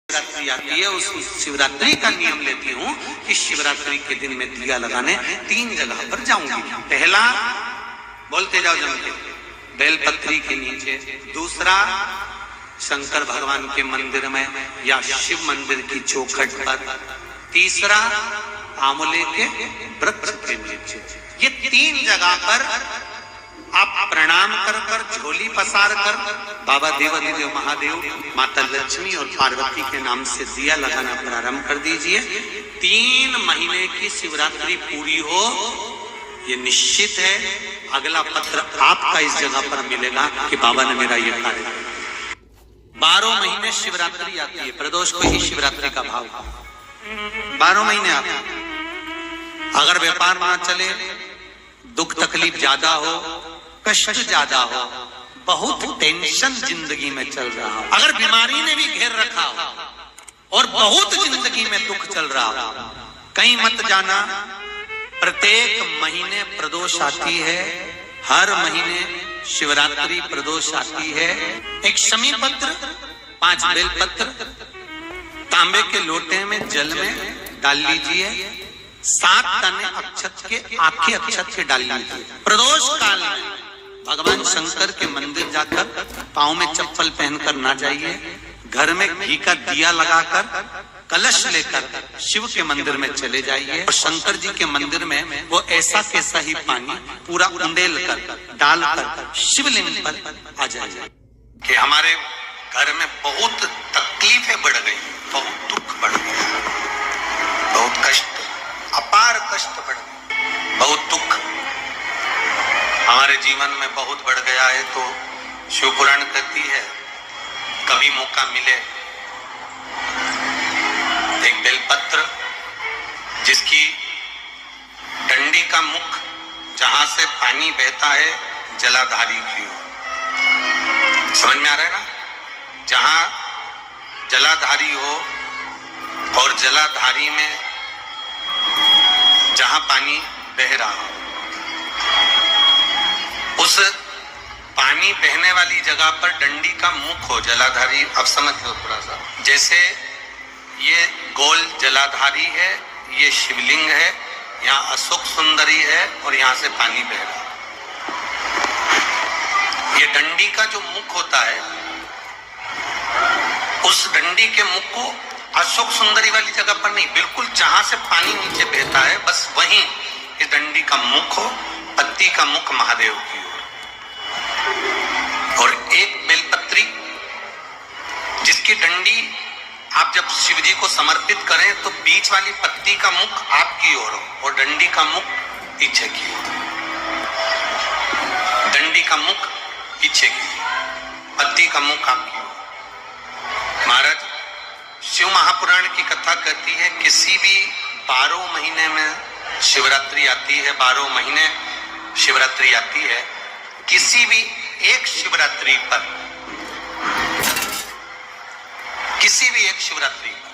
शिवरात्रि आती है, उस शिवरात्रि का नियम लेती हूँ कि शिवरात्रि के दिन में दिया लगाने 3 जगह पर जाऊंगी। पहला, बोलते जाओ जम के, बेलपत्री के नीचे। दूसरा, शंकर भगवान के मंदिर में या शिव मंदिर की चौखट पर। तीसरा, आंवले के वृक्ष के नीचे। ये 3 जगह पर आप प्रणाम कर झोली पसार कर बाबा देवाधिदेव महादेव, माता लक्ष्मी और पार्वती के नाम से दिया लगाना प्रारंभ कर दीजिए। 3 महीने की शिवरात्रि पूरी हो, ये निश्चित है अगला पत्र आपका इस जगह पर मिलेगा कि बाबा ने मेरा ये कार्य किया। 12 महीने शिवरात्रि आती है, प्रदोष को ही शिवरात्रि का भाव। 12 महीने आते हैं। अगर व्यापार ना चले, दुख तकलीफ ज्यादा हो, कष्ट ज्यादा हो, बहुत टेंशन जिंदगी में चल रहा हो, अगर बीमारी ने भी घेर रखा हो और बहुत जिंदगी में दुख चल रहा हो, कहीं मत जाना। प्रत्येक महीने प्रदोष आती है, हर महीने शिवरात्रि प्रदोष आती है। एक शमी पत्र, 5 बेलपत्र तांबे के लोटे में जल में डाल लीजिए। 7 तने अक्षत के, आखे अक्षत के डाल लीजिए। प्रदोष काल में भगवान शंकर के मंदिर जाकर पांव में चप्पल पहनकर ना जाइए। घर में घी का दिया लगाकर कलश लेकर शिव के मंदिर में चले जाइए और शंकर जी के मंदिर में वो ऐसा कैसा ही पानी पूरा उंडेल कर डालकर शिवलिंग पर आ जाइए कि हमारे घर में बहुत तकलीफें बढ़ गई, बहुत दुख बढ़ गया, बहुत कष्ट, अपार कष्ट बढ़ गया, बहुत दुख हमारे जीवन में बहुत बढ़ गया है। तो शिव पुराण कहती है, कभी मौका मिले एक बेलपत्र जिसकी डंडी का मुख जहां से पानी बहता है जलाधारी की हो। समझ में आ रहा है ना? जहां जलाधारी हो और जलाधारी में जहां पानी बह रहा हो, उस पानी बहने वाली जगह पर डंडी का मुख हो जलाधारी। अब समझ लो थोड़ा सा, जैसे ये गोल जलाधारी है, ये शिवलिंग है, यहाँ अशोक सुंदरी है और यहाँ से पानी बह रहा है। ये डंडी का जो मुख होता है, उस डंडी के मुख को अशोक सुंदरी वाली जगह पर नहीं, बिल्कुल जहां से पानी नीचे बहता है बस वहीं इस डंडी का मुख हो, पत्ती का मुख महादेव की ओर। और एक बेलपत्री जिसकी डंडी आप जब शिव जी को समर्पित करें तो बीच वाली पत्ती का मुख आपकी ओर हो और डंडी का मुख पीछे की ओर। डंडी का मुख पीछे की, पत्ती का मुख आपकी ओर। महाराज, शिव महापुराण की कथा कहती है, किसी भी 12 महीने में शिवरात्रि आती है, 12 महीने शिवरात्रि आती है। किसी भी एक शिवरात्रि पर, किसी भी एक शिवरात्रि पर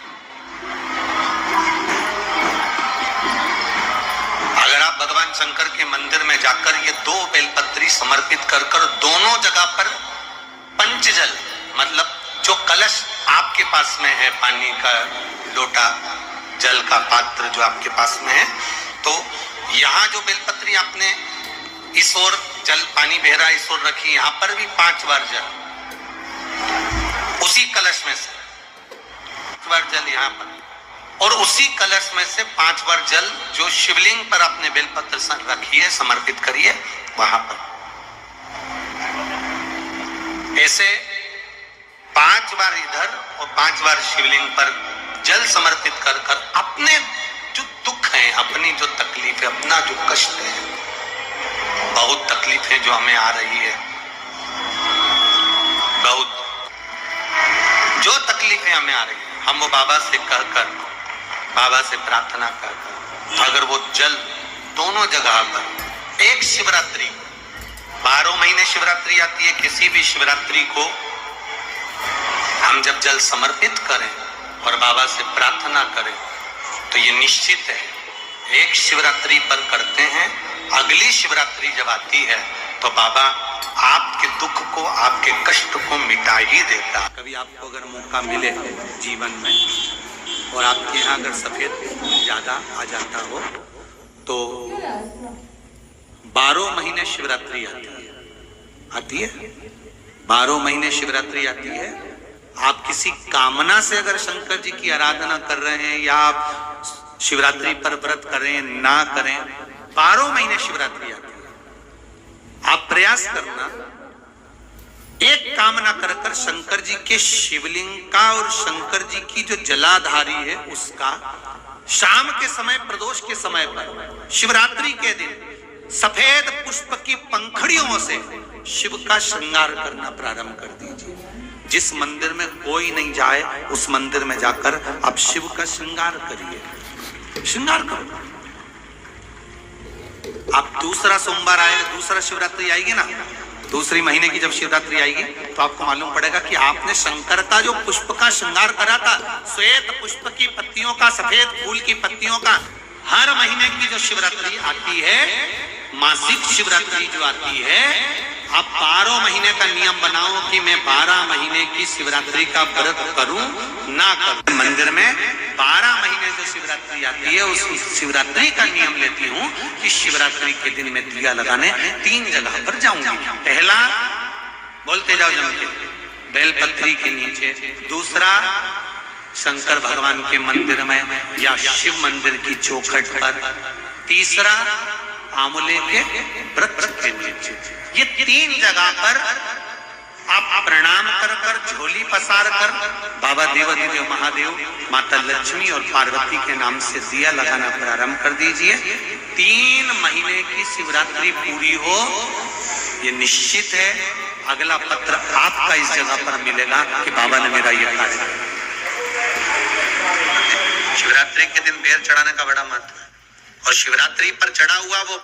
अगर आप भगवान शंकर के मंदिर में जाकर ये 2 बेलपत्री समर्पित कर दोनों जगह पर पंचजल, मतलब जो कलश आपके पास में है, पानी का लोटा, जल का पात्र जो आपके पास में है, तो यहाँ जो बेलपत्री आपने इस ओर जल पानी बह रहा इस ओर रखी, यहाँ पर भी 5 बार जल, उसी कलश में से 5 बार जल यहाँ पर, और उसी कलश में से 5 बार जल जो शिवलिंग पर आपने बेलपत्र रखी है, समर्पित करिए वहां पर। ऐसे 5 बार इधर और 5 बार शिवलिंग पर जल समर्पित कर अपने जो दुख है, अपनी जो तकलीफ है, अपना जो कष्ट है, बहुत तकलीफें जो हमें आ रही है, बहुत जो तकलीफें हमें आ रही है, हम वो बाबा से कहकर, बाबा से प्रार्थना कर, अगर वो जल दोनों जगह पर एक शिवरात्रि, 12 महीने शिवरात्रि आती है, किसी भी शिवरात्रि को हम जब जल समर्पित करें और बाबा से प्रार्थना करें तो ये निश्चित है, एक शिवरात्रि पर करते हैं, अगली शिवरात्रि जब आती है तो बाबा आपके दुख को, आपके कष्ट को मिटा ही देता। कभी आपको अगर मौका मिले जीवन में और आपके यहाँ अगर सफेद ज्यादा आ जाता हो तो 12 महीने शिवरात्रि आती है 12 महीने शिवरात्रि आती है। आप किसी कामना से अगर शंकर जी की आराधना कर रहे हैं या आप शिवरात्रि पर व्रत करें ना करें, 12 महीने शिवरात्रि आती है। आप प्रयास करना, एक कामना कर कर शंकर जी के शिवलिंग का और शंकर जी की जो जलाधारी है उसका शाम के समय, प्रदोष के समय पर, शिवरात्रि के दिन सफेद पुष्प की पंखड़ियों से शिव का श्रृंगार करना प्रारंभ कर दीजिए। जिस मंदिर में कोई नहीं जाए उस मंदिर में जाकर आप शिव का श्रृंगार करिए, श्रृंगार करो। आप दूसरा सोमवार आएगा, दूसरा शिवरात्रि आएगी ना, दूसरी महीने की जब शिवरात्रि आएगी तो आपको मालूम पड़ेगा कि आपने शंकर का जो पुष्प का श्रृंगार करा था, श्वेत पुष्प की पत्तियों का, सफेद फूल की पत्तियों का, हर महीने की जो शिवरात्रि आती है, मासिक शिवरात्रि जो आती है, आप 12 महीने का नियम बनाओ कि मैं 12 महीने की शिवरात्रि का व्रत करूं ना करूं। मंदिर में 12 महीने जो शिवरात्रि आती है उस शिवरात्रि का नियम लेती हूं कि शिवरात्रि के दिन में दिया लगाने 3 जगह पर जाऊंगी। पहला, बोलते जाओ जम के, बेलपत्री के नीचे। दूसरा, शंकर भगवान के मंदिर में या शिव मंदिर की चौखट पर। तीसरा, आंवले के वृक्ष के नीचे। ये 3 जगह पर आप प्रणाम कर कर, झोली पसार कर बाबा देवाधिदेव महादेव, माता लक्ष्मी और पार्वती के नाम से दिया लगाना प्रारंभ कर दीजिए। 3 महीने की शिवरात्रि पूरी हो, ये निश्चित है अगला पत्र आपका इस जगह पर मिलेगा कि बाबा ने मेरा ये कार्य किया। शिवरात्रि के दिन बेर चढ़ाने का बड़ा महत्व है और शिवरात्रि पर चढ़ा हुआ वो